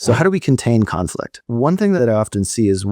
So how do we contain conflict? One thing that I often see is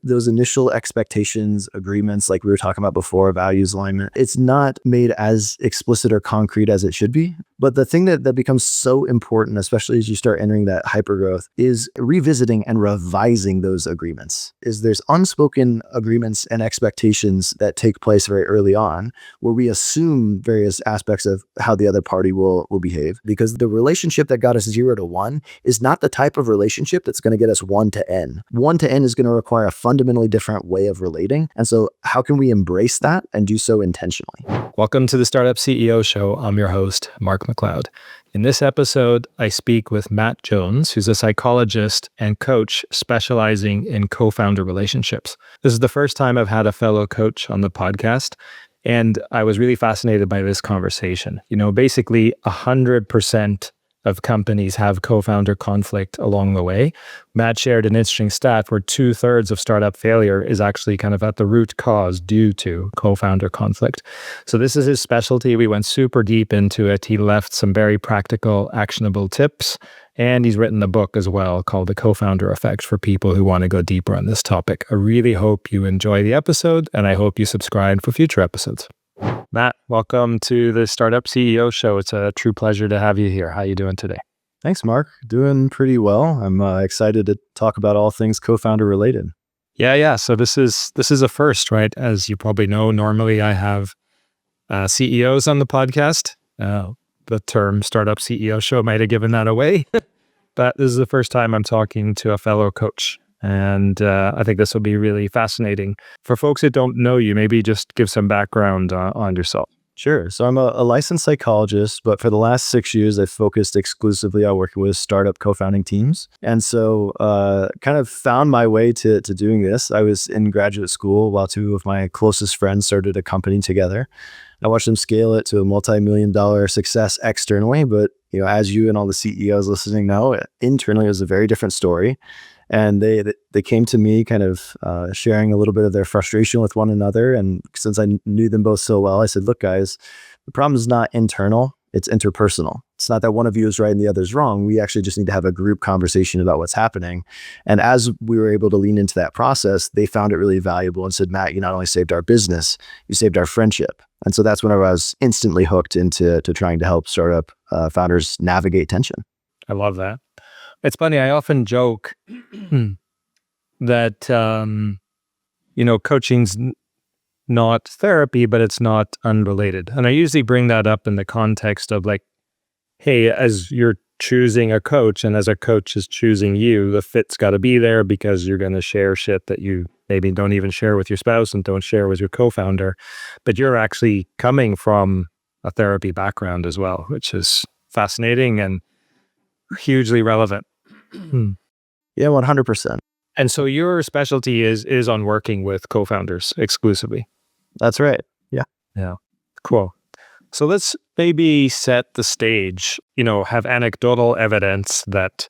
those initial expectations, agreements, like we were talking about before, values alignment, it's not made as explicit or concrete as it should be. But the thing that becomes so important, especially as you start entering that hypergrowth, is revisiting and revising those agreements. There's unspoken agreements and expectations that take place very early on, where we assume various aspects of how the other party will behave, because the relationship that got us 0 to 1 is not the type of relationship that's going to get us 1 to N. 1 to N is going to require a fundamentally different way of relating. And so how can we embrace that and do so intentionally? Welcome to the Startup CEO Show. I'm your host, Mark Macleod. In this episode, I speak with Matt Jones, who's a psychologist and coach specializing in co-founder relationships. This is the first time I've had a fellow coach on the podcast, and I was really fascinated by this conversation. Basically 100% of companies have co-founder conflict along the way. Matt shared an interesting stat where 2/3 of startup failure is actually kind of at the root cause due to co-founder conflict. So this is his specialty. We went super deep into it. He left some very practical, actionable tips, and he's written a book as well called The Co-Founder Effect for people who want to go deeper on this topic. I really hope you enjoy the episode, and I hope you subscribe for future episodes. Matt, welcome to the Startup CEO Show. It's a true pleasure to have you here. How are you doing today? Thanks, Mark. Doing pretty well. I'm excited to talk about all things co-founder related. Yeah. So this is a first, right? As you probably know, normally I have CEOs on the podcast. The term Startup CEO Show might have given that away, but this is the first time I'm talking to a fellow coach. And I think this will be really fascinating. For folks that don't know you, maybe just give some background on yourself. Sure. So I'm a licensed psychologist, but for the last 6 years, I've focused exclusively on working with startup co-founding teams. And so kind of found my way to doing this. I was in graduate school while 2 of my closest friends started a company together. I watched them scale it to a multi-million-dollar success externally, but as you and all the CEOs listening know, internally it was a very different story. And they came to me kind of sharing a little bit of their frustration with one another. And since I knew them both so well, I said, look, guys, the problem is not internal, it's interpersonal. It's not that one of you is right and the other's wrong. We actually just need to have a group conversation about what's happening. And as we were able to lean into that process, they found it really valuable and said, Matt, you not only saved our business, you saved our friendship. And so that's when I was instantly hooked into trying to help startup founders navigate tension. I love that. It's funny, I often joke that, coaching's not therapy, but it's not unrelated. And I usually bring that up in the context of like, hey, as you're choosing a coach and as a coach is choosing you, the fit's got to be there because you're going to share shit that you maybe don't even share with your spouse and don't share with your co-founder. But you're actually coming from a therapy background as well, which is fascinating and hugely relevant. Yeah, 100%. And so your specialty is on working with co-founders exclusively. That's right. Yeah. Cool. So let's maybe set the stage, have anecdotal evidence that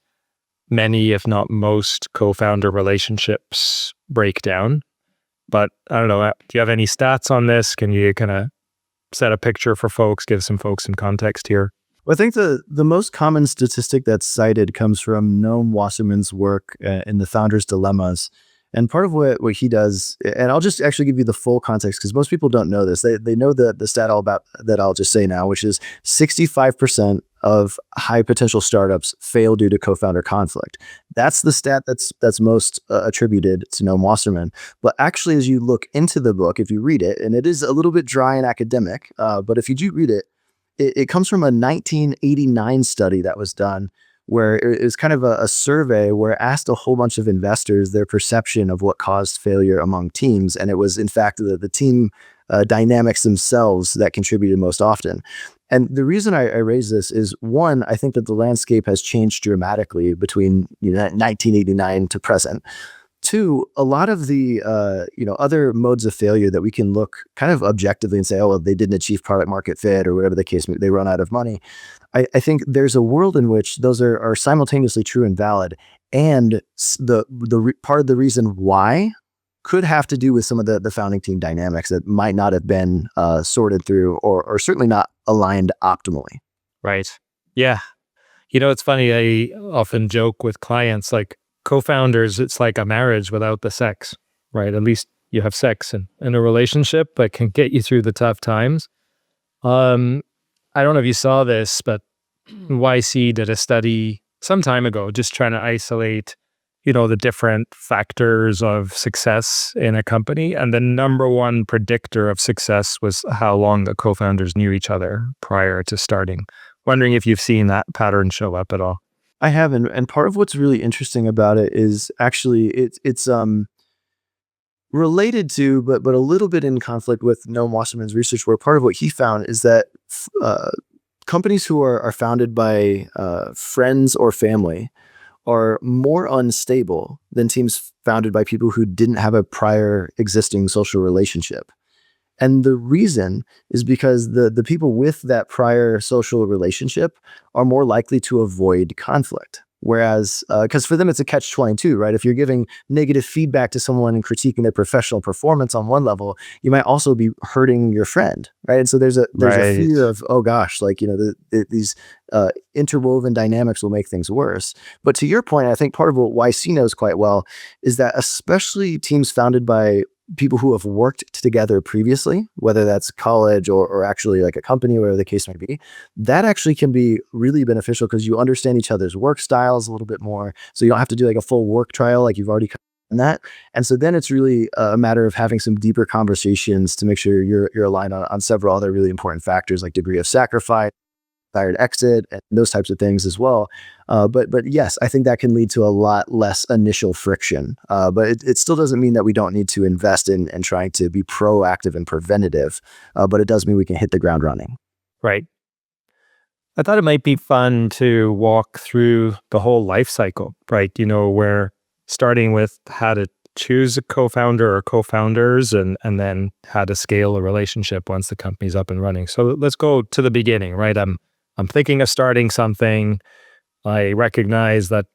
many, if not most, co-founder relationships break down. But I don't know, do you have any stats on this? Can you kind of set a picture for folks, give some folks some context here? Well, I think the most common statistic that's cited comes from Noam Wasserman's work in The Founder's Dilemmas. And part of what he does, and I'll just actually give you the full context because most people don't know this. They know the stat all about that I'll just say now, which is 65% of high potential startups fail due to co-founder conflict. That's the stat that's most attributed to Noam Wasserman. But actually, as you look into the book, if you read it, and it is a little bit dry and academic, but if you do read it, it comes from a 1989 study that was done where it was kind of a survey where it asked a whole bunch of investors their perception of what caused failure among teams. And it was, in fact, the team dynamics themselves that contributed most often. And the reason I raise this is, one, I think that the landscape has changed dramatically between 1989 to present. Two, a lot of the other modes of failure that we can look kind of objectively and say, oh, well, they didn't achieve product market fit or whatever the case may be, they run out of money. I think there's a world in which those are simultaneously true and valid. And the part of the reason why could have to do with some of the founding team dynamics that might not have been sorted through or certainly not aligned optimally. Right. Yeah. It's funny. I often joke with clients like co-founders, it's like a marriage without the sex, right? At least you have sex in a relationship that can get you through the tough times. Um, I don't know if you saw this, but YC did a study some time ago, just trying to isolate, the different factors of success in a company. And the number one predictor of success was how long the co-founders knew each other prior to starting. Wondering if you've seen that pattern show up at all. I haven't, and part of what's really interesting about it is actually it's related to, but a little bit in conflict with Noam Wasserman's research, where part of what he found is that companies who are founded by friends or family are more unstable than teams founded by people who didn't have a prior existing social relationship. And the reason is because the people with that prior social relationship are more likely to avoid conflict. Whereas, because for them it's a catch-22, right? If you're giving negative feedback to someone and critiquing their professional performance on one level, you might also be hurting your friend, right? And so there's a Right. fear of, oh gosh, like these interwoven dynamics will make things worse. But to your point, I think part of what YC knows quite well is that especially teams founded by people who have worked together previously, whether that's college or actually like a company, whatever the case may be, that actually can be really beneficial because you understand each other's work styles a little bit more. So you don't have to do like a full work trial like you've already done that. And so then it's really a matter of having some deeper conversations to make sure you're aligned on several other really important factors like degree of sacrifice, desired exit, and those types of things as well. But yes, I think that can lead to a lot less initial friction. But it still doesn't mean that we don't need to invest in and trying to be proactive and preventative. But it does mean we can hit the ground running. Right. I thought it might be fun to walk through the whole life cycle, right? Where starting with how to choose a co-founder or co-founders and then how to scale a relationship once the company's up and running. So let's go to the beginning, right? I'm thinking of starting something. I recognize that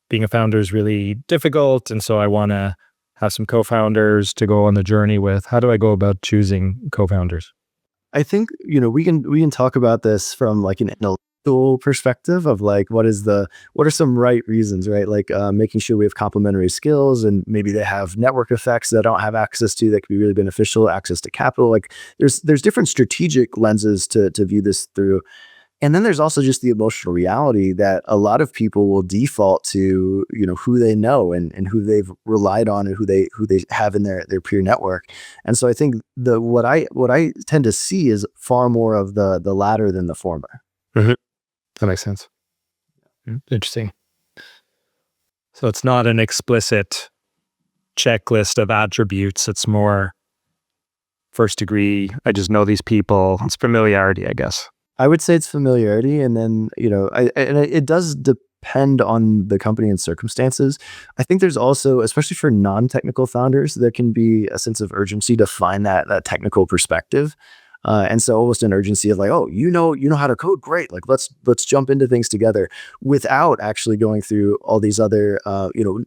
being a founder is really difficult. And so I want to have some co-founders to go on the journey with. How do I go about choosing co-founders? I think we can talk about this from like an intellectual perspective of like what are some right reasons, right? Like making sure we have complementary skills and maybe they have network effects that I don't have access to that could be really beneficial, access to capital. Like there's different strategic lenses to view this through. And then there's also just the emotional reality that a lot of people will default to, who they know and who they've relied on and who they have in their peer network. And so I think what I tend to see is far more of the latter than the former. Mhm. That makes sense. Interesting. So it's not an explicit checklist of attributes. It's more first degree. I just know these people. It's familiarity, I guess. I would say it's familiarity, and then it does depend on the company and circumstances. I think there's also, especially for non-technical founders, there can be a sense of urgency to find that technical perspective, and so almost an urgency of like, oh, you know how to code, great, like let's jump into things together without actually going through all these other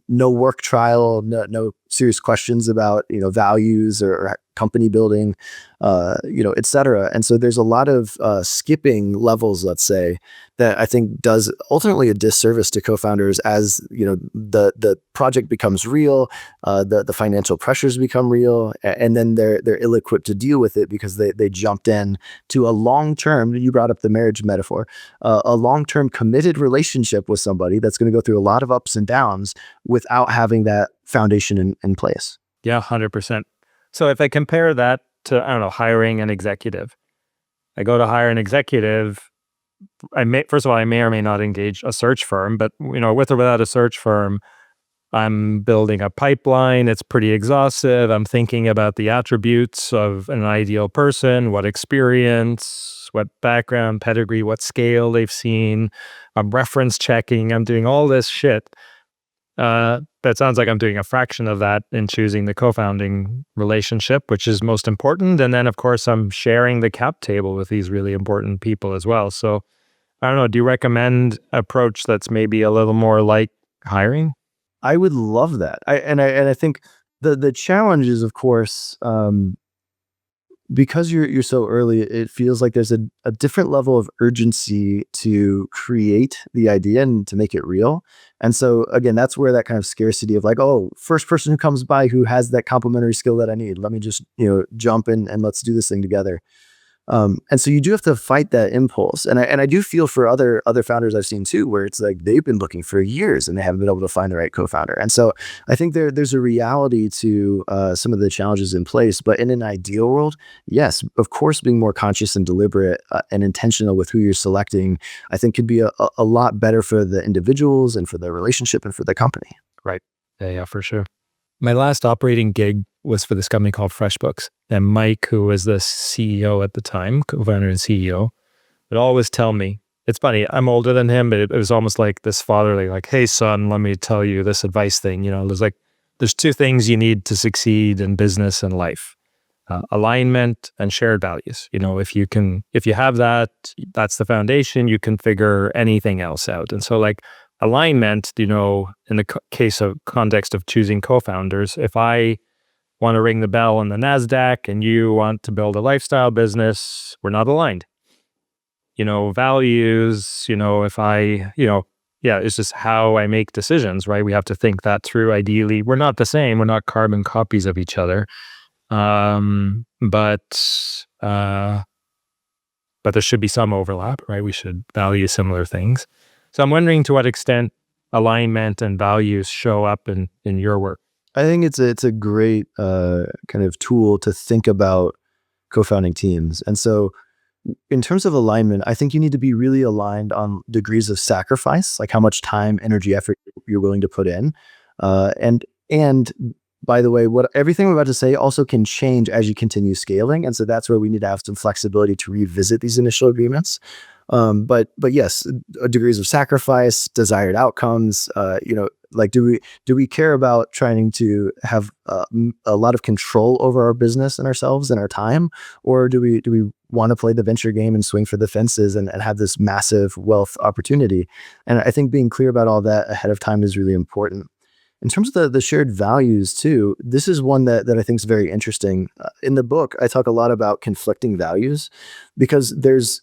no work trial, no serious questions about values or company building, et cetera. And so there's a lot of skipping levels, let's say, that I think does ultimately a disservice to co-founders as the project becomes real, the financial pressures become real, and then they're ill-equipped to deal with it because they jumped in to a long-term. You brought up the marriage metaphor, a long-term committed relationship with somebody that's going to go through a lot of ups and downs without having that foundation in place. Yeah, 100%. So if I compare that to, I don't know, hiring an executive, I go to hire an executive. First of all, I may or may not engage a search firm, but with or without a search firm, I'm building a pipeline. It's pretty exhaustive. I'm thinking about the attributes of an ideal person, what experience, what background, pedigree, what scale they've seen. I'm reference checking. I'm doing all this shit. That sounds like I'm doing a fraction of that in choosing the co-founding relationship, which is most important. And then, of course, I'm sharing the cap table with these really important people as well. So I don't know, do you recommend approach that's maybe a little more like hiring? I would love that. I think the challenge is, of course, because you're so early, it feels like there's a different level of urgency to create the idea and to make it real. And so again, that's where that kind of scarcity of like, oh, first person who comes by who has that complementary skill that I need, let me just jump in and let's do this thing together. And so you do have to fight that impulse. And I do feel for other founders I've seen too, where it's like they've been looking for years and they haven't been able to find the right co-founder. And so I think there's a reality to some of the challenges in place. But in an ideal world, yes, of course, being more conscious and deliberate and intentional with who you're selecting, I think could be a lot better for the individuals and for the relationship and for the company. Right. Yeah, for sure. My last operating gig was for this company called FreshBooks. And Mike, who was the CEO at the time, co-founder and CEO, would always tell me, it's funny, I'm older than him, but it was almost like this fatherly, like, hey, son, let me tell you this advice thing. There's two things you need to succeed in business and life. Alignment and shared values. If you have that, that's the foundation. You can figure anything else out. And so like alignment, in the case of context of choosing co-founders, if I want to ring the bell on the NASDAQ and you want to build a lifestyle business, we're not aligned. Values, it's just how I make decisions, right? We have to think that through. Ideally, we're not the same. We're not carbon copies of each other. But there should be some overlap, right? We should value similar things. So I'm wondering to what extent alignment and values show up in your work. I think it's a great kind of tool to think about co-founding teams. And so in terms of alignment, I think you need to be really aligned on degrees of sacrifice, like how much time, energy, effort you're willing to put in. And by the way, what everything I'm about to say also can change as you continue scaling. And so that's where we need to have some flexibility to revisit these initial agreements. But yes, degrees of sacrifice, desired outcomes, like do we care about trying to have a lot of control over our business and ourselves and our time, or do we want to play the venture game and swing for the fences and have this massive wealth opportunity? And I think being clear about all that ahead of time is really important. In terms of the shared values too, this is one that I think is very interesting. In the book, I talk a lot about conflicting values because there's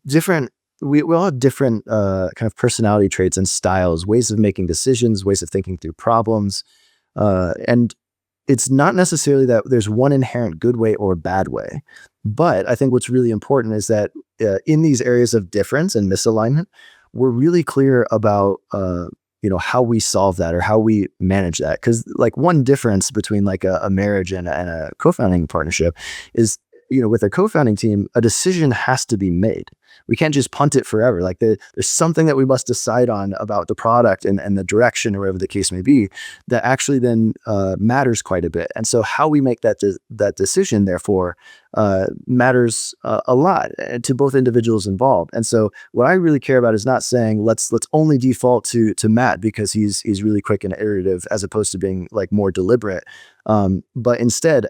different, we all have different kind of personality traits and styles, ways of making decisions, ways of thinking through problems. And it's not necessarily that there's one inherent good way or bad way. But I think what's really important is that in these areas of difference and misalignment, we're really clear about how we solve that or how we manage that. Because like one difference between like a marriage and a co-founding partnership is, with a co-founding team, a decision has to be made. We can't just punt it forever. Like there's something that we must decide on about the product and the direction or whatever the case may be that actually then matters quite a bit. And so how we make that decision, therefore, matters a lot to both individuals involved. And so what I really care about is not saying let's only default to Matt because he's really quick and iterative as opposed to being like more deliberate. But instead,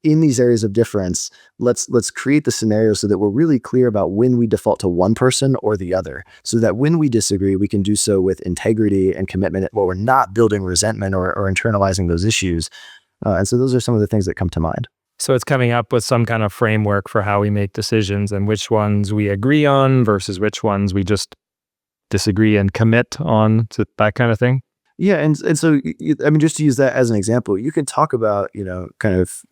in these areas of difference, let's create the scenario so that we're really clear about when we default to one person or the other, so that when we disagree, we can do so with integrity and commitment, where we're not building resentment or internalizing those issues. And so those are some of the things that come to mind. So it's coming up with some kind of framework for how we make decisions and which ones we agree on versus which ones we just disagree and commit on, to that kind of thing. Yeah, and so I mean, just to use that as an example, you can talk about kind of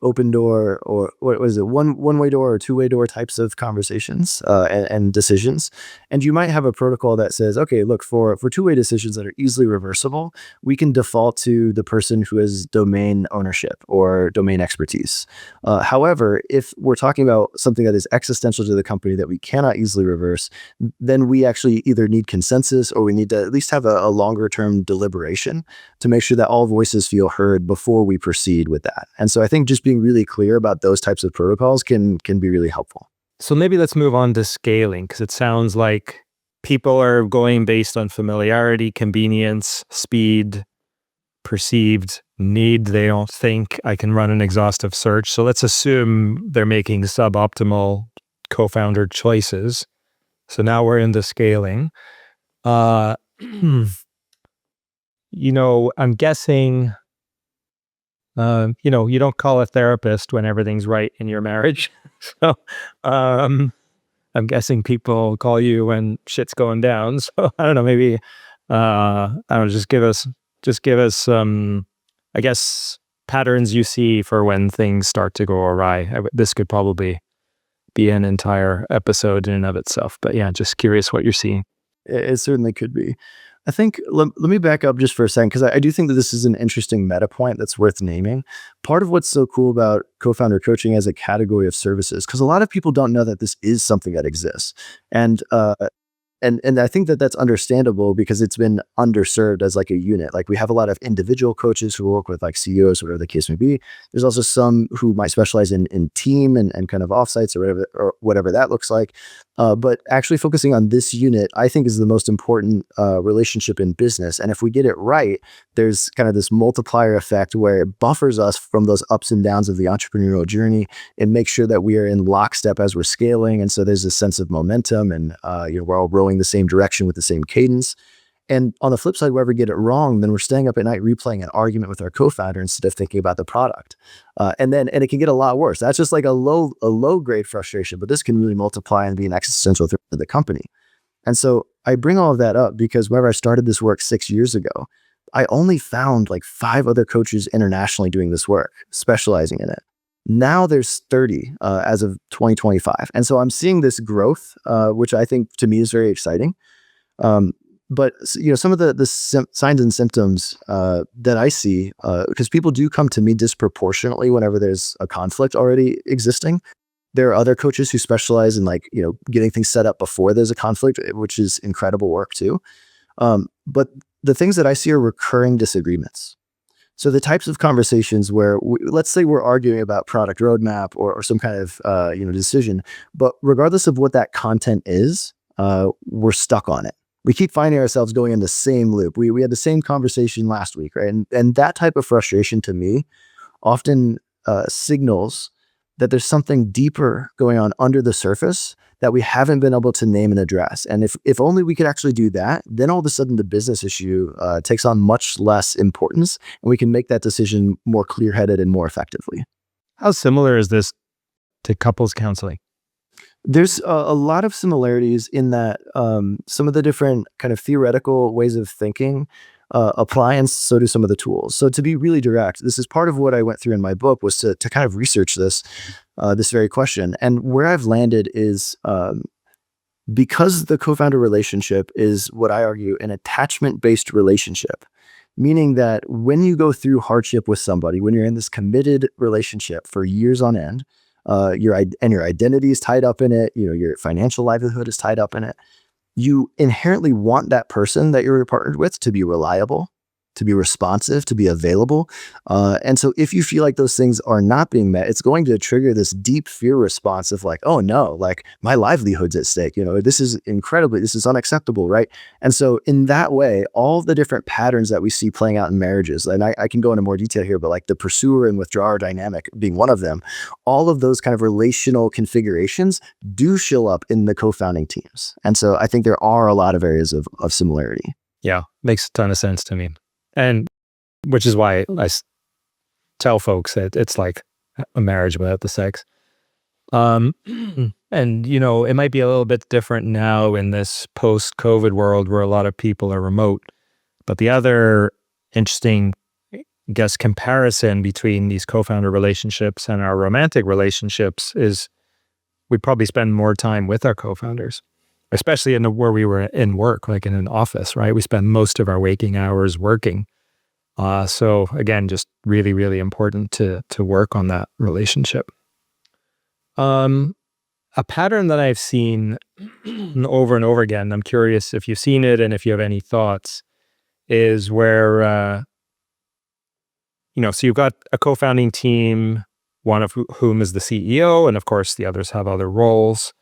open door, or what was it, one way door or two-way door types of conversations and decisions. And you might have a protocol that says, okay, look, for two-way decisions that are easily reversible, we can default to the person who has domain ownership or domain expertise. However, if we're talking about something that is existential to the company that we cannot easily reverse, then we actually either need consensus or we need to at least have a longer term deliberation to make sure that all voices feel heard before we proceed with that. And so I think just being really clear about those types of protocols can be really helpful. So maybe let's move on to scaling, because it sounds like people are going based on familiarity, convenience, speed, perceived need. They don't think I can run an exhaustive search. So let's assume they're making suboptimal co-founder choices. So now we're into scaling. I'm guessing You don't call a therapist when everything's right in your marriage. So, um, I'm guessing people call you when shit's going down. So I don't know, maybe, I don't know, just give us some, I guess, patterns you see for when things start to go awry. This could probably be an entire episode in and of itself, but yeah, just curious what you're seeing. It certainly could be. I think let me back up just for a second because I do think that this is an interesting meta point that's worth naming. Part of what's so cool about co-founder coaching as a category of services, because a lot of people don't know that this is something that exists, and and I think that that's understandable because it's been underserved as like a unit. Like we have a lot of individual coaches who work with like CEOs, whatever the case may be. There's also some who might specialize in team and kind of offsites or whatever that looks like. But actually focusing on this unit, I think is the most important relationship in business. And if we get it right, there's kind of this multiplier effect where it buffers us from those ups and downs of the entrepreneurial journey and makes sure that we are in lockstep as we're scaling. And so there's a sense of momentum and we're all rowing the same direction with the same cadence. And on the flip side, wherever we get it wrong, then we're staying up at night replaying an argument with our co-founder instead of thinking about the product. And it can get a lot worse. That's just like a low grade frustration, but this can really multiply and be an existential threat to the company. And so I bring all of that up because whenever I started this work 6 years ago, I only found like 5 other coaches internationally doing this work, specializing in it. Now there's 30 as of 2025. And so I'm seeing this growth, which I think to me is very exciting. But some of the signs and symptoms that I see, because people do come to me disproportionately whenever there's a conflict already existing. There are other coaches who specialize in getting things set up before there's a conflict, which is incredible work too. But the things that I see are recurring disagreements. So the types of conversations where let's say we're arguing about product roadmap or some kind of decision, but regardless of what that content is, we're stuck on it. We keep finding ourselves going in the same loop. We had the same conversation last week, right? And that type of frustration to me often signals that there's something deeper going on under the surface that we haven't been able to name and address. And if only we could actually do that, then all of a sudden the business issue takes on much less importance, and we can make that decision more clear-headed and more effectively. How similar is this to couples counseling? There's a lot of similarities in that some of the different kind of theoretical ways of thinking apply, and so do some of the tools. So to be really direct, this is part of what I went through in my book was to kind of research this very question. And where I've landed is because the co-founder relationship is what I argue an attachment-based relationship, meaning that when you go through hardship with somebody, when you're in this committed relationship for years on end, your identity is tied up in it, your financial livelihood is tied up in it. You inherently want that person that you're partnered with to be reliable, to be responsive, to be available. And so if you feel like those things are not being met, it's going to trigger this deep fear response of like, oh no, like my livelihood's at stake. This is unacceptable, right? And so in that way, all the different patterns that we see playing out in marriages, and I can go into more detail here, but like the pursuer and withdrawer dynamic being one of them, all of those kind of relational configurations do show up in the co-founding teams. And so I think there are a lot of areas of similarity. Yeah, makes a ton of sense to me. And which is why I tell folks that it's like a marriage without the sex. And, it might be a little bit different now in this post-COVID world where a lot of people are remote. But the other interesting, I guess, comparison between these co-founder relationships and our romantic relationships is we probably spend more time with our co-founders, especially where we were in work, like in an office, right? We spend most of our waking hours working. So again, just really, really important to work on that relationship. A pattern that I've seen over and over again, I'm curious if you've seen it and if you have any thoughts, is where, so you've got a co-founding team, one of whom is the CEO, and of course the others have other roles.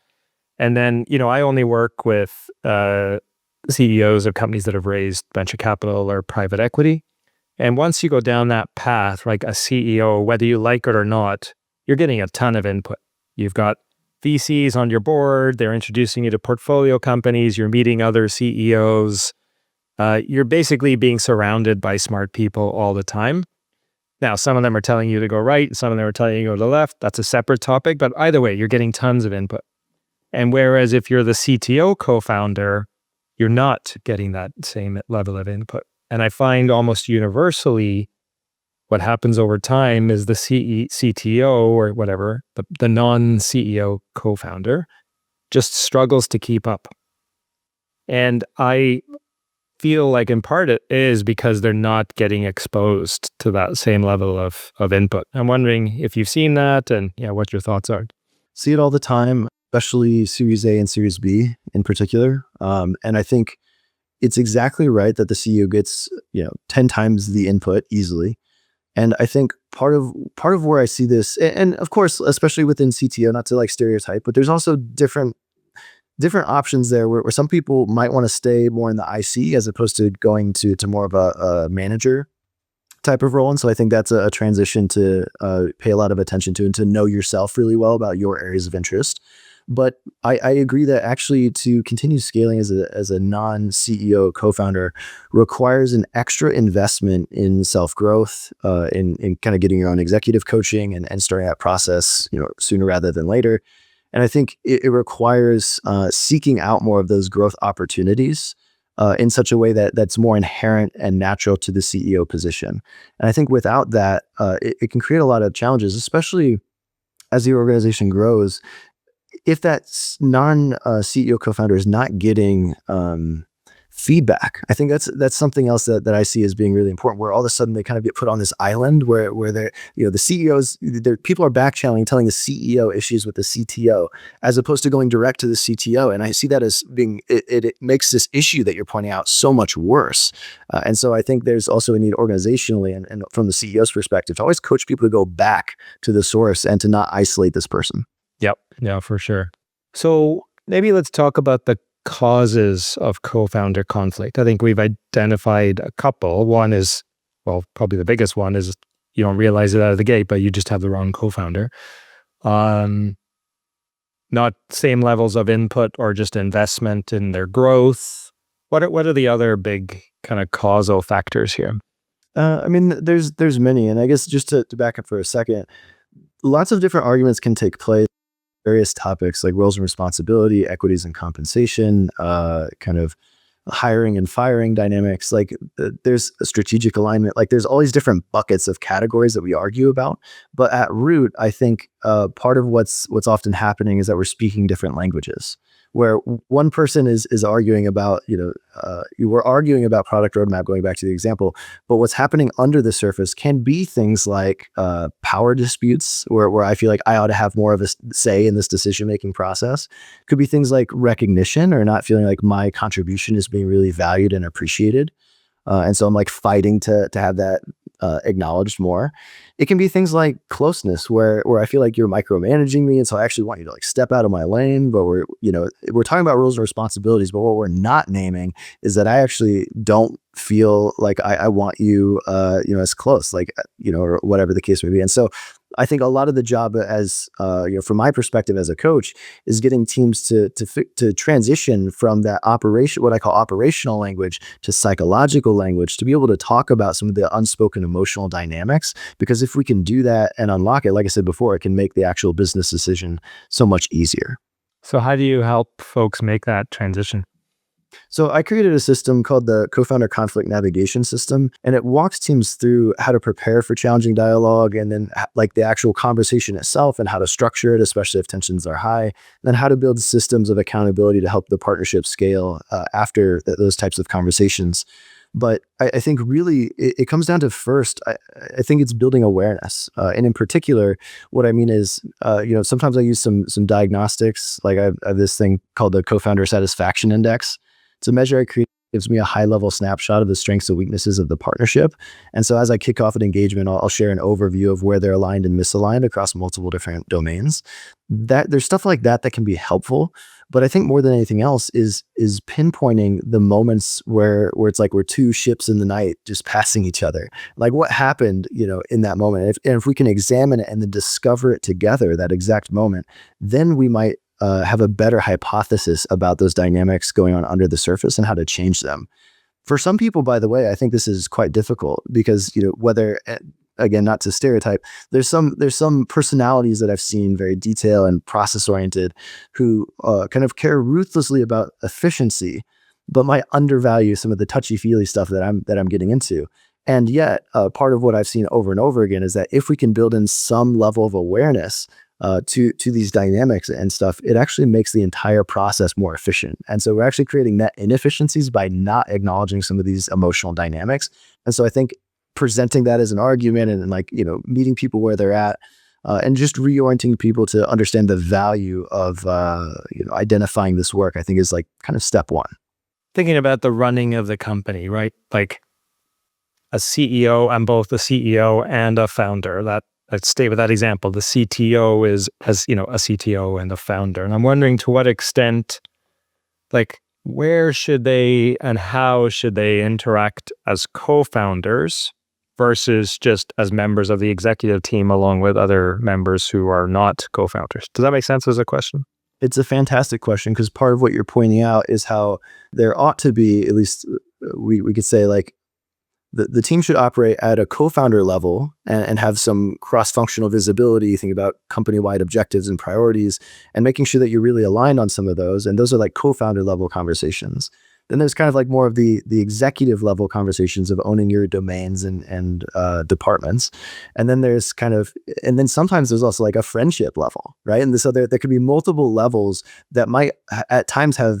And then, I only work with CEOs of companies that have raised venture capital or private equity. And once you go down that path, like a CEO, whether you like it or not, you're getting a ton of input. You've got VCs on your board. They're introducing you to portfolio companies. You're meeting other CEOs. You're basically being surrounded by smart people all the time. Now, some of them are telling you to go right, some of them are telling you to go to the left. That's a separate topic, but either way, you're getting tons of input. And whereas if you're the CTO co-founder, you're not getting that same level of input. And I find almost universally what happens over time is the CTO or whatever, the non-CEO co-founder just struggles to keep up. And I feel like in part it is because they're not getting exposed to that same level of input. I'm wondering if you've seen that and what your thoughts are. See it all the time, especially Series A and Series B in particular. And I think it's exactly right that the CEO gets 10 times the input easily. And I think part of where I see this, and of course, especially within CTO, not to like stereotype, but there's also different options there where some people might want to stay more in the IC as opposed to going to more of a manager type of role. And so I think that's a transition to pay a lot of attention to and to know yourself really well about your areas of interest. But I agree that actually to continue scaling as a non-CEO co-founder requires an extra investment in self-growth, in kind of getting your own executive coaching and starting that process, sooner rather than later. And I think it requires seeking out more of those growth opportunities in such a way that's more inherent and natural to the CEO position. And I think without that, it can create a lot of challenges, especially as the organization grows. If that non-CEO co-founder is not getting feedback, I think that's something else that I see as being really important, where all of a sudden they kind of get put on this island where they're, the CEOs, people are back channeling, telling the CEO issues with the CTO, as opposed to going direct to the CTO. And I see that as being, it makes this issue that you're pointing out so much worse. And so I think there's also a need organizationally and from the CEO's perspective to always coach people to go back to the source and to not isolate this person. Yep. Yeah, for sure. So maybe let's talk about the causes of co-founder conflict. I think we've identified a couple. One is, well, probably the biggest one is you don't realize it out of the gate, but you just have the wrong co-founder. Not same levels of input or just investment in their growth. What are the other big kind of causal factors here? I mean, there's many, and I guess just to back up for a second, lots of different arguments can take place. Various topics like roles and responsibility, equities and compensation, kind of hiring and firing dynamics. Like there's a strategic alignment. Like there's all these different buckets of categories that we argue about. But at root, I think part of what's often happening is that we're speaking different languages. Where one person is arguing about, we're arguing about product roadmap, going back to the example, but what's happening under the surface can be things like power disputes, where I feel like I ought to have more of a say in this decision-making process. Could be things like recognition or not feeling like my contribution is being really valued and appreciated. And so I'm like fighting to have that acknowledged more. It can be things like closeness where I feel like you're micromanaging me. And so I actually want you to like step out of my lane, but we're talking about roles and responsibilities, but what we're not naming is that I actually don't feel like I want you, as close, or whatever the case may be. And so I think a lot of the job as, from my perspective as a coach is getting teams to transition from that what I call operational language to psychological language, to be able to talk about some of the unspoken emotional dynamics, because if we can do that and unlock it, like I said before, it can make the actual business decision so much easier. So how do you help folks make that transition? So I created a system called the Co-founder Conflict Navigation System, and it walks teams through how to prepare for challenging dialogue, and then like the actual conversation itself and how to structure it, especially if tensions are high, and then how to build systems of accountability to help the partnership scale after those types of conversations. But I think really it comes down to first, I think it's building awareness. And in particular, what I mean is, sometimes I use some diagnostics. Like I have this thing called the Co-founder Satisfaction Index. It's a measure I create. Gives me a high-level snapshot of the strengths and weaknesses of the partnership. And so as I kick off an engagement, I'll share an overview of where they're aligned and misaligned across multiple different domains. There's stuff like that can be helpful. But I think more than anything else is pinpointing the moments where it's like we're two ships in the night just passing each other. Like what happened, in that moment. If we can examine it and then discover it together, that exact moment, then we might have a better hypothesis about those dynamics going on under the surface and how to change them. For some people, by the way, I think this is quite difficult because, whether again, not to stereotype, there's some personalities that I've seen very detail and process oriented who kind of care ruthlessly about efficiency, but might undervalue some of the touchy feely stuff that I'm getting into. And yet, part of what I've seen over and over again is that if we can build in some level of awareness to these dynamics and stuff, it actually makes the entire process more efficient. And so we're actually creating net inefficiencies by not acknowledging some of these emotional dynamics. And so I think presenting that as an argument and like, meeting people where they're at, and just reorienting people to understand the value of identifying this work, I think is like kind of step one. Thinking about the running of the company, right? Like a CEO, I'm both a CEO and a founder. Let's stay with that example. The CTO has a CTO and a founder. And I'm wondering to what extent, like, where should they and how should they interact as co-founders versus just as members of the executive team along with other members who are not co-founders? Does that make sense as a question? It's a fantastic question because part of what you're pointing out is how there ought to be, at least we could say, like, the team should operate at a co-founder level and have some cross-functional visibility, think about company-wide objectives and priorities, and making sure that you're really aligned on some of those. And those are like co-founder level conversations. Then there's kind of like more of the executive level conversations of owning your domains and departments. And then and then sometimes there's also like a friendship level, right? And so there could be multiple levels that might at times have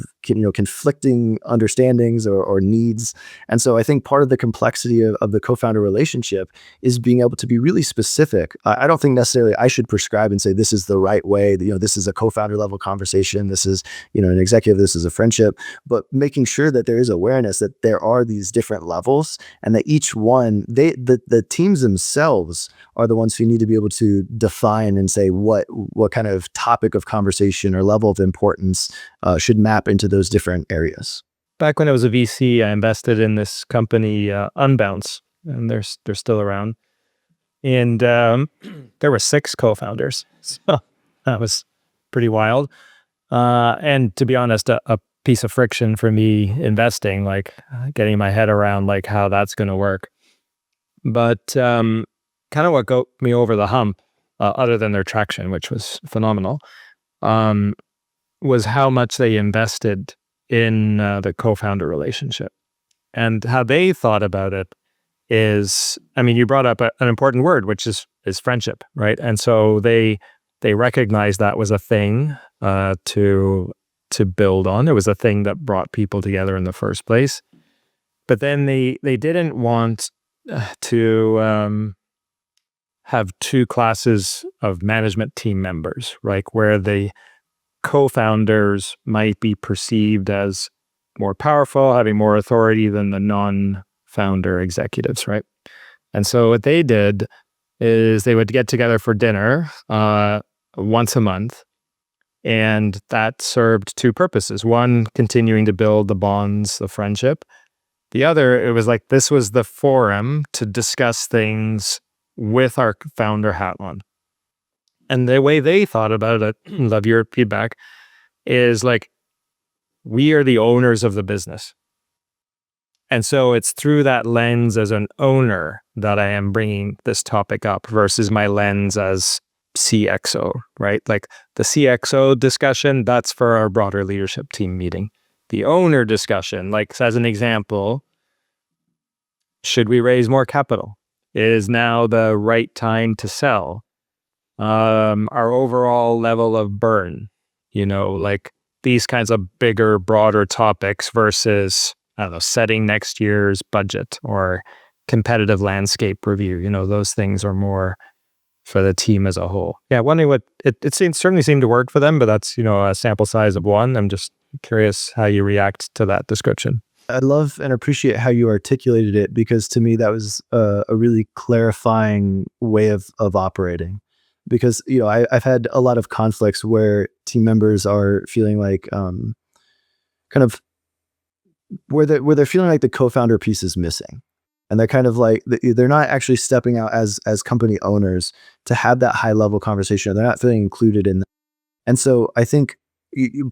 conflicting understandings or needs. And so I think part of the complexity of the co-founder relationship is being able to be really specific. I don't think necessarily I should prescribe and say this is the right way. This is a co-founder level conversation. This is an executive. This is a friendship. But making sure that there is awareness that there are these different levels and that each one, the teams themselves are the ones who need to be able to define and say what kind of topic of conversation or level of importance should map into those different areas. Back when I was a VC, I invested in this company, Unbounce, and they're still around. And there were 6 co-founders, so that was pretty wild. And to be honest, a piece of friction for me investing, like getting my head around like how that's going to work. But kind of what got me over the hump, other than their traction, which was phenomenal, was how much they invested in the co-founder relationship. And how they thought about it is, I mean, you brought up an important word, which is friendship, right? And so they recognized that was a thing to build on. It was a thing that brought people together in the first place. But then they didn't want to have 2 classes of management team members, right? Where the co-founders might be perceived as more powerful, having more authority than the non-founder executives, right? And so what they did is they would get together for dinner once a month. And that served 2 purposes. One, continuing to build the bonds, the friendship. The other, it was like this was the forum to discuss things with our founder hat on. And the way they thought about it, love your feedback, is like, we are the owners of the business. And so it's through that lens as an owner that I am bringing this topic up versus my lens as CXO, right? Like the CXO discussion, that's for our broader leadership team meeting. The owner discussion, like as an example, should we raise more capital? Is now the right time to sell? Our overall level of burn, like these kinds of bigger, broader topics versus, I don't know, setting next year's budget or competitive landscape review. Those things are more for the team as a whole. Yeah, wondering what it certainly seemed to work for them, but that's a sample size of 1. I'm just curious how you react to that description. I love and appreciate how you articulated it because to me that was a really clarifying way of operating. Because I've had a lot of conflicts where team members are feeling like kind of where they're feeling like the co-founder piece is missing. And they're kind of like, they're not actually stepping out as company owners to have that high level conversation. They're not feeling included in that. And so I think,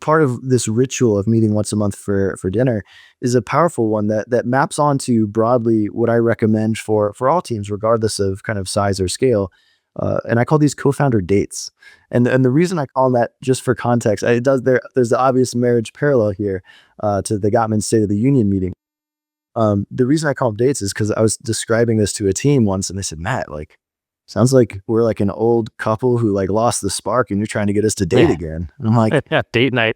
part of this ritual of meeting once a month for dinner is a powerful one that maps onto broadly what I recommend for all teams, regardless of kind of size or scale. And I call these co-founder dates. And the reason I call them that, just for context, there's the obvious marriage parallel here to the Gottman State of the Union meeting. The reason I call them dates is because I was describing this to a team once, and they said, "Matt, like, sounds like we're like an old couple who like lost the spark, and you're trying to get us to date Yeah. again." And I'm like, Yeah, date night.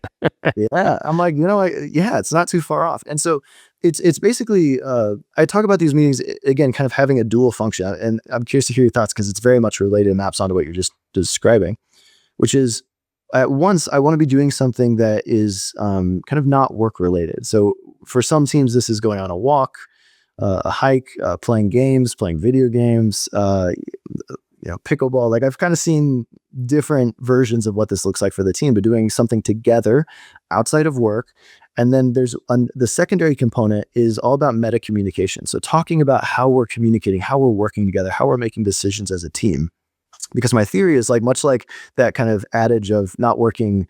"Yeah." I'm like, yeah, it's not too far off. And so it's basically I talk about these meetings again, kind of having a dual function, and I'm curious to hear your thoughts because it's very much related and maps onto what you're just describing, which is at once I want to be doing something that is kind of not work related. So for some teams, this is going on a walk, a hike, playing games, playing video games, pickleball. Like I've kind of seen different versions of what this looks like for the team, but doing something together outside of work. And then the secondary component is all about meta communication. So talking about how we're communicating, how we're working together, how we're making decisions as a team. Because my theory is like much like that kind of adage of not working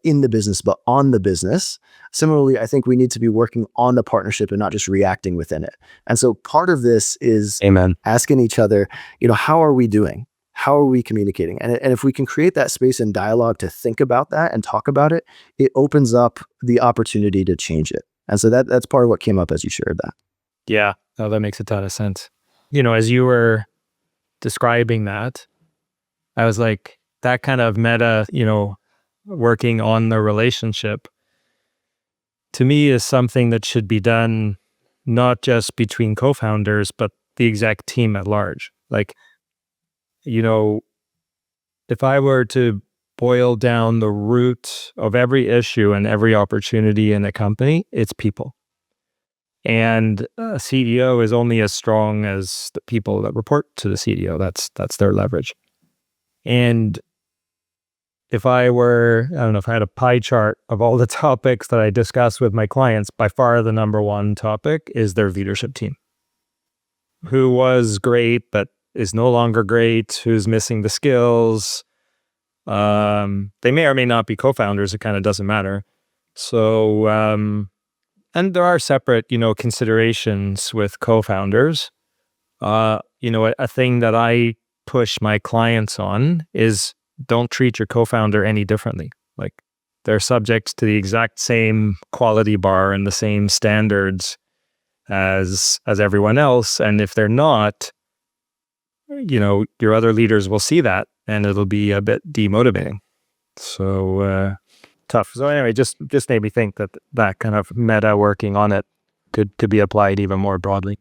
in the business, but on the business. Similarly, I think we need to be working on the partnership and not just reacting within it. And so part of this is Amen. asking each other, how are we doing? How are we communicating? And if we can create that space and dialogue to think about that and talk about it, it opens up the opportunity to change it. And so that's part of what came up as you shared that. Yeah. Oh, that makes a ton of sense. As you were describing that, I was like, that kind of meta, working on the relationship, to me is something that should be done not just between co-founders, but the exec team at large. Like, if I were to boil down the root of every issue and every opportunity in a company, it's people. And a CEO is only as strong as the people that report to the CEO. That's their leverage. And if I had a pie chart of all the topics that I discuss with my clients, by far the number one topic is their leadership team. Who was great, but is no longer great, who's missing the skills. They may or may not be co-founders, it kind of doesn't matter. So, and there are separate, considerations with co-founders. A thing that I push my clients on is don't treat your co-founder any differently. Like they're subject to the exact same quality bar and the same standards as everyone else. And if they're not, your other leaders will see that and it'll be a bit demotivating. So tough. So anyway, just made me think that kind of meta working on it could be applied even more broadly.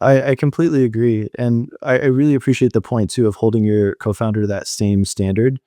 I completely agree. And I really appreciate the point too of holding your co-founder to that same standard,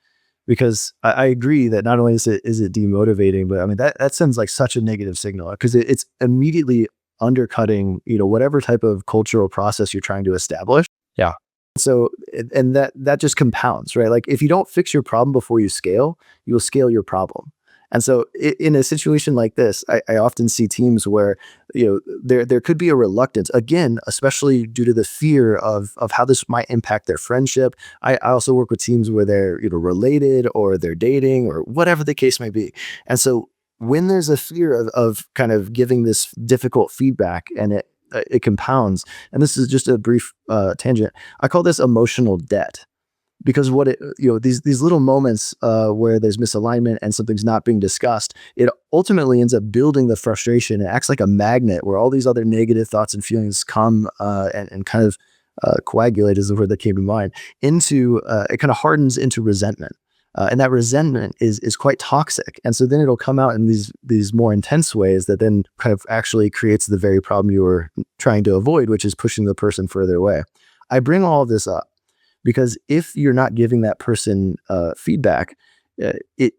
because I agree that not only is it demotivating, but I mean, that sends like such a negative signal because it's immediately undercutting, whatever type of cultural process you're trying to establish. Yeah. So, and that just compounds, right? Like if you don't fix your problem before you scale, you'll scale your problem. And so in a situation like this, I often see teams where, there could be a reluctance, again, especially due to the fear of how this might impact their friendship. I also work with teams where they're, related or they're dating or whatever the case may be. And so when there's a fear of kind of giving this difficult feedback and it compounds, and this is just a brief tangent, I call this emotional debt. Because these little moments where there's misalignment and something's not being discussed, it ultimately ends up building the frustration. It acts like a magnet where all these other negative thoughts and feelings come and kind of coagulate is the word that came to mind into it kind of hardens into resentment. And that resentment is quite toxic. And so then it'll come out in these more intense ways that then kind of actually creates the very problem you were trying to avoid, which is pushing the person further away. I bring all of this up because if you're not giving that person feedback, it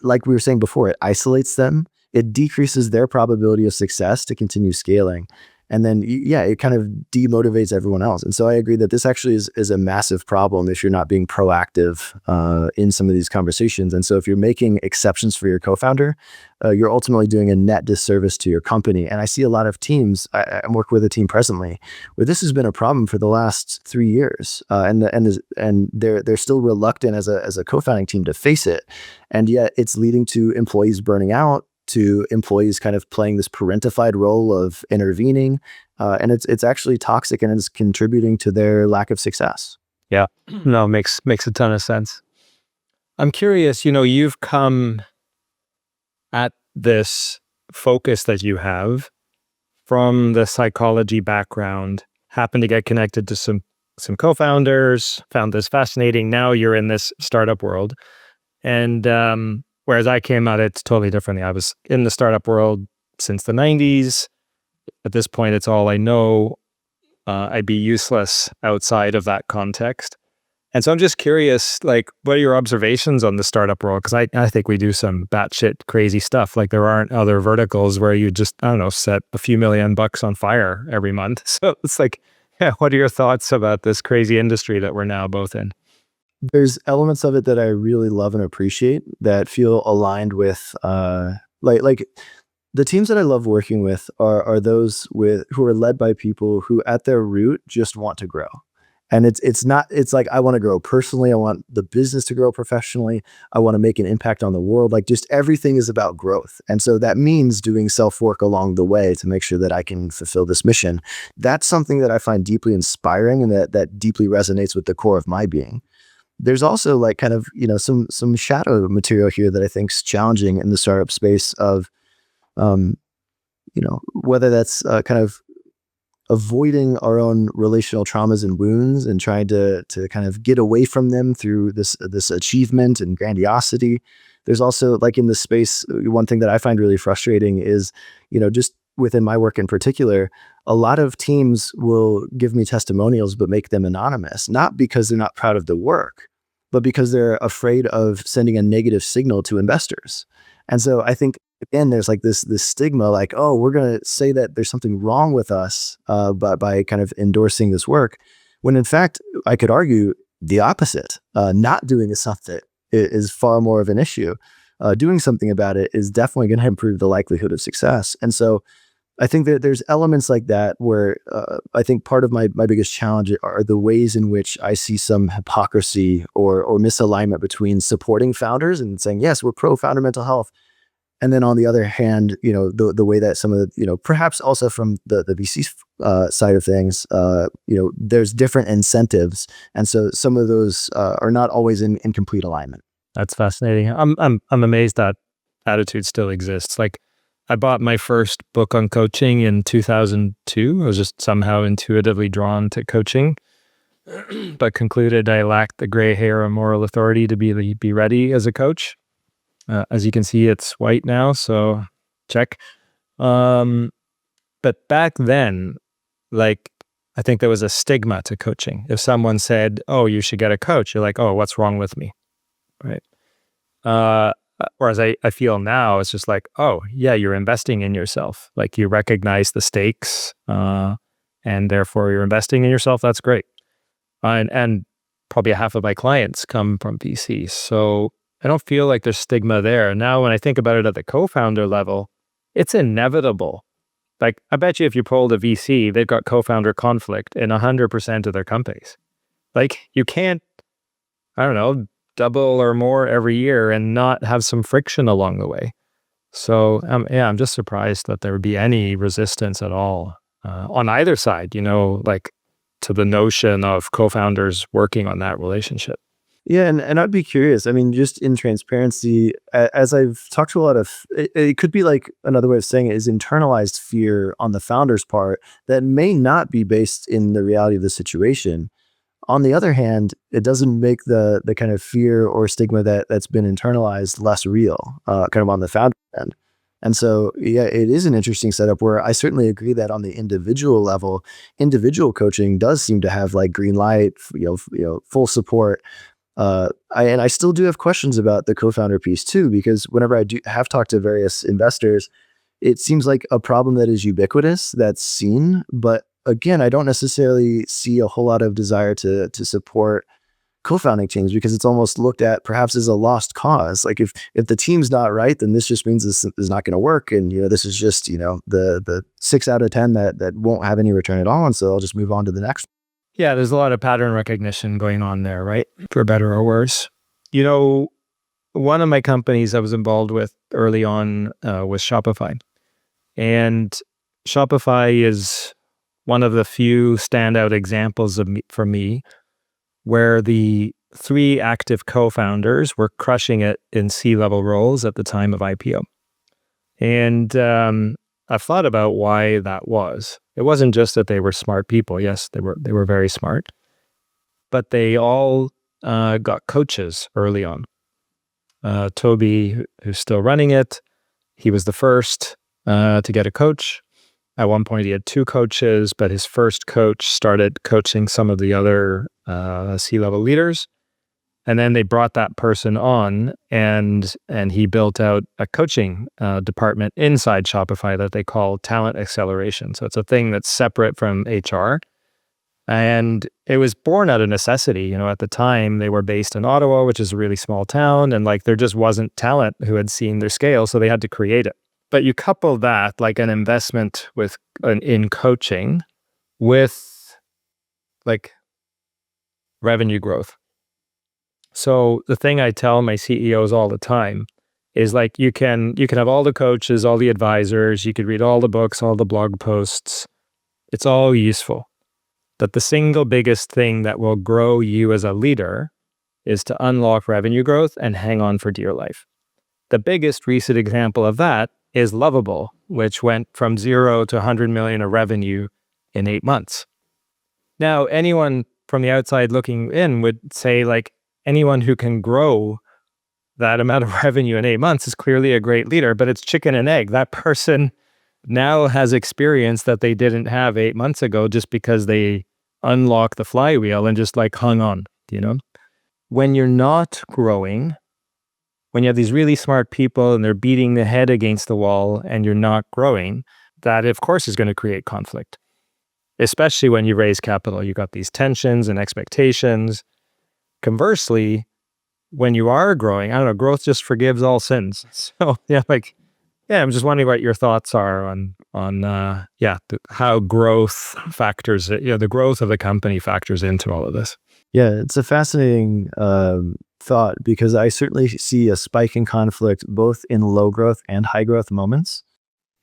like we were saying before, it isolates them. It decreases their probability of success to continue scaling. And then, yeah, it kind of demotivates everyone else. And so I agree that this actually is a massive problem if you're not being proactive in some of these conversations. And so if you're making exceptions for your co-founder, you're ultimately doing a net disservice to your company. And I see a lot of teams, I'm working with a team presently, where this has been a problem for the last 3 years. And they're still reluctant as a co-founding team to face it. And yet it's leading to employees burning out, to employees kind of playing this parentified role of intervening. And it's actually toxic, and it's contributing to their lack of success. Yeah, no, makes a ton of sense. I'm curious, you've come at this focus that you have from the psychology background, happened to get connected to some co-founders, found this fascinating. Now you're in this startup world. And whereas I came at it totally differently. I was in the startup world since the 90s. At this point, it's all I know. I'd be useless outside of that context. And so I'm just curious, like, what are your observations on the startup world? Because I think we do some batshit crazy stuff. Like, there aren't other verticals where you just, I don't know, set a few $1,000,000 on fire every month. So it's like, yeah, what are your thoughts about this crazy industry that we're now both in? There's elements of it that I really love and appreciate that feel aligned with like the teams that I love working with are those who are led by people who at their root just want to grow. And it's like, I want to grow personally. I want the business to grow professionally. I want to make an impact on the world. Like, just everything is about growth. And so that means doing self-work along the way to make sure that I can fulfill this mission. That's something that I find deeply inspiring, and that deeply resonates with the core of my being. There's also, like, kind of, some shadow material here that I think is challenging in the startup space of, whether that's kind of avoiding our own relational traumas and wounds and trying to kind of get away from them through this achievement and grandiosity. There's also, like, in this space, one thing that I find really frustrating is, just within my work in particular, a lot of teams will give me testimonials but make them anonymous, not because they're not proud of the work, but because they're afraid of sending a negative signal to investors. And so I think, again, there's like this stigma, like, oh, we're going to say that there's something wrong with us by kind of endorsing this work, when in fact, I could argue the opposite. Not doing something is far more of an issue. Doing something about it is definitely going to improve the likelihood of success. And so I think that there's elements like that where I think part of my biggest challenge are the ways in which I see some hypocrisy or misalignment between supporting founders and saying, yes, we're pro founder mental health. And then on the other hand, the way that some of the, perhaps also from the VC side of things, there's different incentives. And so some of those are not always in complete alignment. That's fascinating. I'm amazed that attitude still exists. Like, I bought my first book on coaching in 2002. I was just somehow intuitively drawn to coaching, but concluded I lacked the gray hair or moral authority to be ready as a coach. As you can see, it's white now, so check. But back then, like, I think there was a stigma to coaching. If someone said, "Oh, you should get a coach," you're like, "Oh, what's wrong with me?" Right? Whereas I feel now, it's just like, oh, yeah, you're investing in yourself. Like, you recognize the stakes, and therefore you're investing in yourself. That's great. And probably half of my clients come from VCs. So I don't feel like there's stigma there. Now, when I think about it at the co-founder level, it's inevitable. Like, I bet you if you polled a VC, they've got co-founder conflict in 100% of their companies. Like, you can't, I don't know, double or more every year and not have some friction along the way. So I'm just surprised that there would be any resistance at all on either side, like, to the notion of co-founders working on that relationship. Yeah, and I'd be curious. I mean, just in transparency, as I've talked to a lot of, it could be like, another way of saying it is internalized fear on the founder's part that may not be based in the reality of the situation. On the other hand, it doesn't make the kind of fear or stigma that's been internalized less real, kind of on the founder end. And so, yeah, it is an interesting setup where I certainly agree that on the individual level, individual coaching does seem to have, like, green light, full support. I still do have questions about the co-founder piece too, because whenever I do have talked to various investors, it seems like a problem that is ubiquitous, that's seen, but again, I don't necessarily see a whole lot of desire to support co-founding teams because it's almost looked at perhaps as a lost cause. Like if the team's not right, then this just means this is not going to work, and this is just the 6 out of 10 that won't have any return at all, and so I'll just move on to the next. Yeah, there's a lot of pattern recognition going on there, right? For better or worse. One of my companies I was involved with early on was Shopify. And Shopify is one of the few standout examples for me where the 3 active co-founders were crushing it in C-level roles at the time of IPO. And I've thought about why that was. It wasn't just that they were smart people. Yes, they were very smart. But they all got coaches early on. Toby, who's still running it, he was the first to get a coach. At one point, he had 2 coaches, but his first coach started coaching some of the other C-level leaders. And then they brought that person on, and he built out a coaching department inside Shopify that they call talent acceleration. So it's a thing that's separate from HR. And it was born out of necessity. At the time, they were based in Ottawa, which is a really small town, and there just wasn't talent who had seen their scale, so they had to create it. But you couple that, like an investment in coaching, with revenue growth. So the thing I tell my CEOs all the time is you can have all the coaches, all the advisors, you could read all the books, all the blog posts. It's all useful. But the single biggest thing that will grow you as a leader is to unlock revenue growth and hang on for dear life. The biggest recent example of that is Lovable, which went from 0 to 100 million of revenue in 8 months. Now, anyone from the outside looking in would say, anyone who can grow that amount of revenue in 8 months is clearly a great leader, but it's chicken and egg. That person now has experience that they didn't have 8 months ago just because they unlocked the flywheel and just hung on, When you're not growing, when you have these really smart people and they're beating the head against the wall and you're not growing, that of course is going to create conflict. Especially when you raise capital, you got these tensions and expectations. Conversely, when you are growing, I don't know, growth just forgives all sins. So I'm just wondering what your thoughts are on how growth factors, the growth of the company factors into all of this. Yeah, it's a fascinating thought because I certainly see a spike in conflict both in low growth and high growth moments.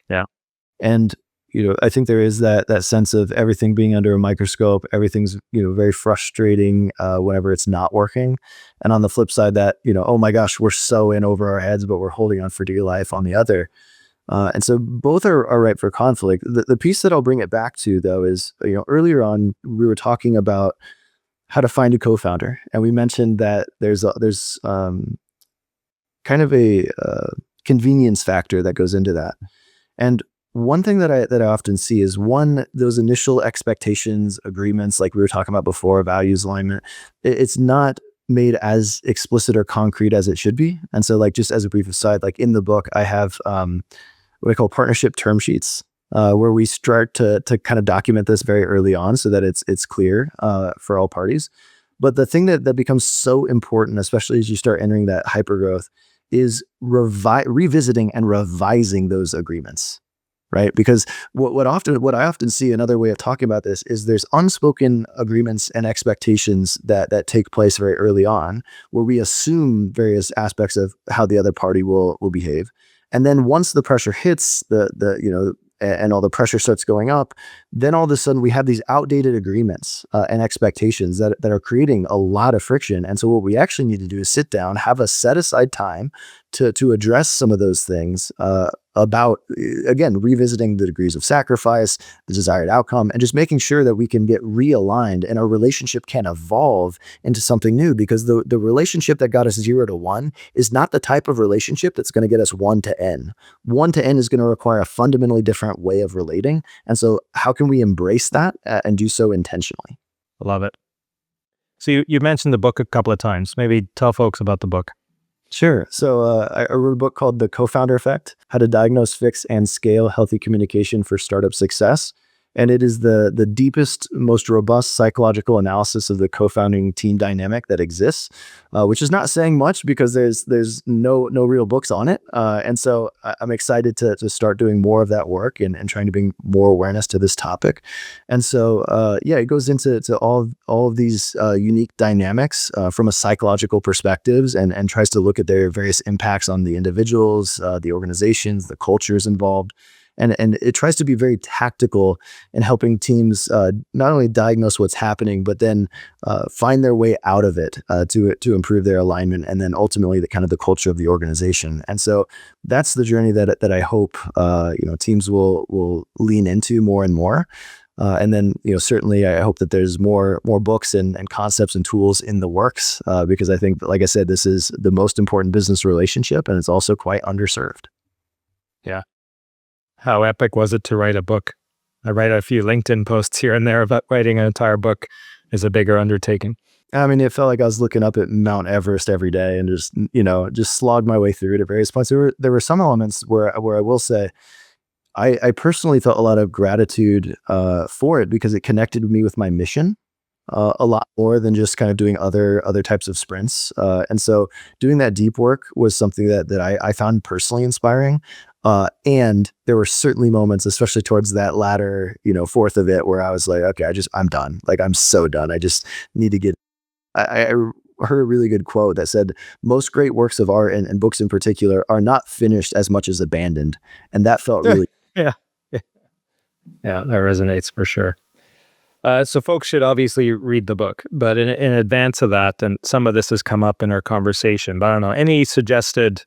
Yeah. And I think there is that sense of everything being under a microscope. Everything's very frustrating whenever it's not working. And on the flip side, that oh my gosh, we're so in over our heads, but we're holding on for dear life on the other. And so both are ripe for conflict. The piece that I'll bring it back to though is earlier on we were talking about how to find a co-founder, and we mentioned that there's kind of a convenience factor that goes into that. And one thing that I often see is those initial expectations, agreements, like we were talking about before, values alignment, it's not made as explicit or concrete as it should be. And so just as a brief aside, in the book, I have what I call partnership term sheets, where we start to kind of document this very early on so that it's clear for all parties. But the thing that becomes so important, especially as you start entering that hypergrowth, is revisiting and revising those agreements. Right? Because what I often see, another way of talking about this, is there's unspoken agreements and expectations that take place very early on, where we assume various aspects of how the other party will behave. And then once the pressure hits and all the pressure starts going up, then all of a sudden we have these outdated agreements and expectations that are creating a lot of friction. And so what we actually need to do is sit down, have a set aside time to address some of those things about, again, revisiting the degrees of sacrifice, the desired outcome, and just making sure that we can get realigned and our relationship can evolve into something new, because the relationship that got us 0 to 1 is not the type of relationship that's going to get us 1 to N. 1 to N is going to require a fundamentally different way of relating. And so how can we embrace that and do so intentionally? I love it. So you mentioned the book a couple of times. Maybe tell folks about the book. Sure. So I wrote a book called The Co-Founder Effect: How to Diagnose, Fix, and Scale Healthy Communication for Startup Success. And it is the deepest, most robust psychological analysis of the co-founding team dynamic that exists, which is not saying much because there's no real books on it. And so I'm excited to start doing more of that work and trying to bring more awareness to this topic. And so yeah, it goes into all of these unique dynamics from a psychological perspectives and tries to look at their various impacts on the individuals, the organizations, the cultures involved. And it tries to be very tactical in helping teams not only diagnose what's happening, but then find their way out of it to improve their alignment, and then ultimately the kind of the culture of the organization. And so that's the journey that I hope teams will lean into more and more. And then, certainly I hope that there's more books and concepts and tools in the works, because I think, like I said, this is the most important business relationship, and it's also quite underserved. Yeah. How epic was it to write a book? I write a few LinkedIn posts here and there, but writing an entire book is a bigger undertaking. I mean, it felt like I was looking up at Mount Everest every day and just slogged my way through it at various points. There were some elements where I will say I personally felt a lot of gratitude for it because it connected me with my mission a lot more than just kind of doing other types of sprints. And so doing that deep work was something that I found personally inspiring. And there were certainly moments, especially towards that latter, fourth of it, where I was like, okay, I'm done. Like, I'm so done. I just need to get, I heard a really good quote that said, most great works of art and books in particular are not finished as much as abandoned. And that felt really, Yeah. Yeah, that resonates for sure. So folks should obviously read the book, but in advance of that, and some of this has come up in our conversation, but I don't know, any suggested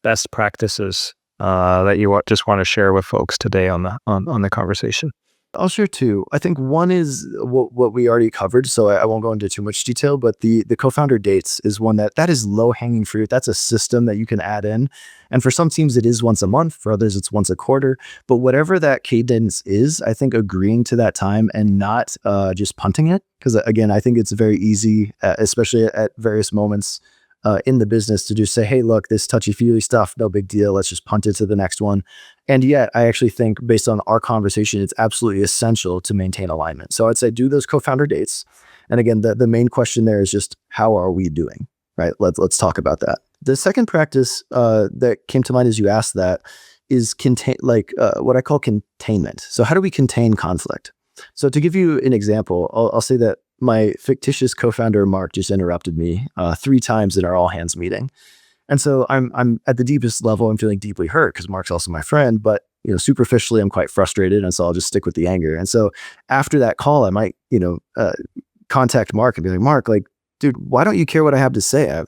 best practices that you just want to share with folks today on the conversation? I'll share two. I think one is what we already covered, so I won't go into too much detail, but the co-founder dates is one that is low hanging fruit. That's a system that you can add in. And for some teams, it is once a month. For others, it's once a quarter. But whatever that cadence is, I think agreeing to that time and not just punting it. Because again, I think it's very easy, especially at various moments in the business, to just say, hey, look, this touchy-feely stuff, no big deal. Let's just punt it to the next one. And yet, I actually think based on our conversation, it's absolutely essential to maintain alignment. So I'd say do those co-founder dates. And again, the main question there is just how are we doing, right? Let's talk about that. The second practice that came to mind as you asked that is what I call containment. So how do we contain conflict? So to give you an example, I'll say that my fictitious co-founder Mark just interrupted me 3 times in our all hands meeting. And so I'm at the deepest level, I'm feeling deeply hurt because Mark's also my friend, but superficially I'm quite frustrated, and so I'll just stick with the anger. And so after that call, I might contact Mark and be like, Mark, like, dude, why don't you care what I have to say?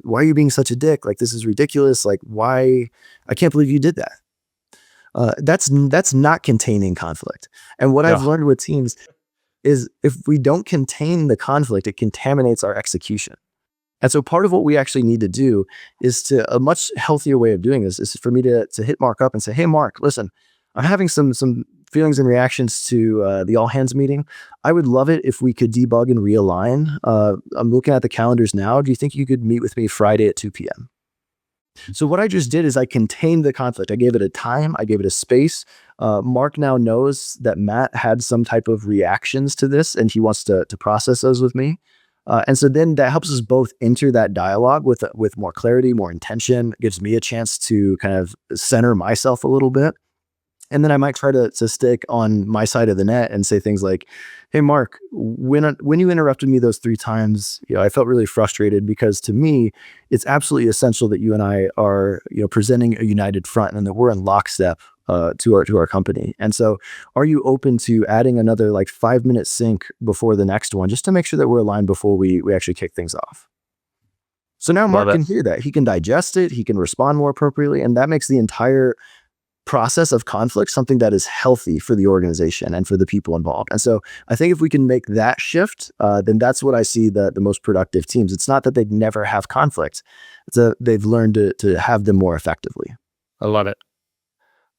Why are you being such a dick? Like, this is ridiculous. Like, why? I can't believe you did that. That's not containing conflict. And what I've learned with teams is if we don't contain the conflict, it contaminates our execution. And so part of what we actually need to do is a much healthier way of doing this is for me to hit Mark up and say, hey, Mark, listen, I'm having some feelings and reactions to the all hands meeting. I would love it if we could debug and realign. I'm looking at the calendars now. Do you think you could meet with me Friday at 2 p.m.? So what I just did is I contained the conflict. I gave it a time. I gave it a space. Mark now knows that Matt had some type of reactions to this, and he wants to process those with me. And so then that helps us both enter that dialogue with more clarity, more intention. It gives me a chance to kind of center myself a little bit. And then I might try to stick on my side of the net and say things like, hey, Mark, when you interrupted me those 3 times, I felt really frustrated because to me, it's absolutely essential that you and I are, presenting a united front and that we're in lockstep to our company. And so are you open to adding another 5-minute sync before the next one, just to make sure that we're aligned before we actually kick things off? So now Mark can hear that. He can digest it. He can respond more appropriately. And that makes the entire process of conflict something that is healthy for the organization and for the people involved. And so I think if we can make that shift, then that's what I see the most productive teams. It's not that they'd never have conflict. It's that they've learned to have them more effectively. I love it.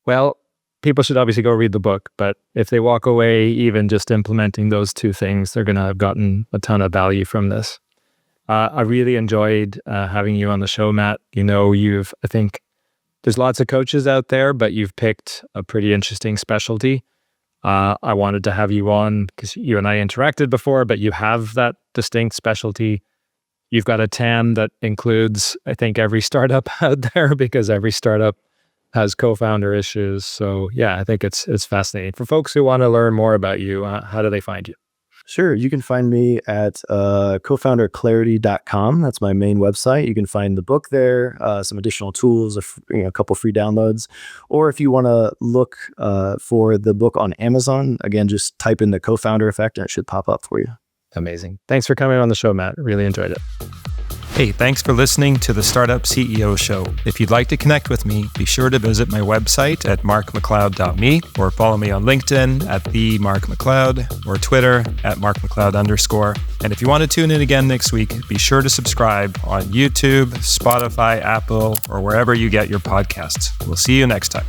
Well, people should obviously go read the book, but if they walk away even just implementing those 2 things, they're going to have gotten a ton of value from this. I really enjoyed having you on the show, Matt. I think there's lots of coaches out there, but you've picked a pretty interesting specialty. I wanted to have you on because you and I interacted before, but you have that distinct specialty. You've got a TAM that includes, I think, every startup out there because every startup has co-founder issues. So yeah, I think it's fascinating. For folks who want to learn more about you, how do they find you? Sure. You can find me at cofounderclarity.com. That's my main website. You can find the book there, some additional tools, a couple free downloads. Or if you want to look for the book on Amazon, again, just type in the co-founder effect and it should pop up for you. Amazing. Thanks for coming on the show, Matt. Really enjoyed it. Hey, thanks for listening to the Startup CEO Show. If you'd like to connect with me, be sure to visit my website at markmacleod.me or follow me on LinkedIn at @themarkmacleod or Twitter at @markmacleod_. And if you want to tune in again next week, be sure to subscribe on YouTube, Spotify, Apple, or wherever you get your podcasts. We'll see you next time.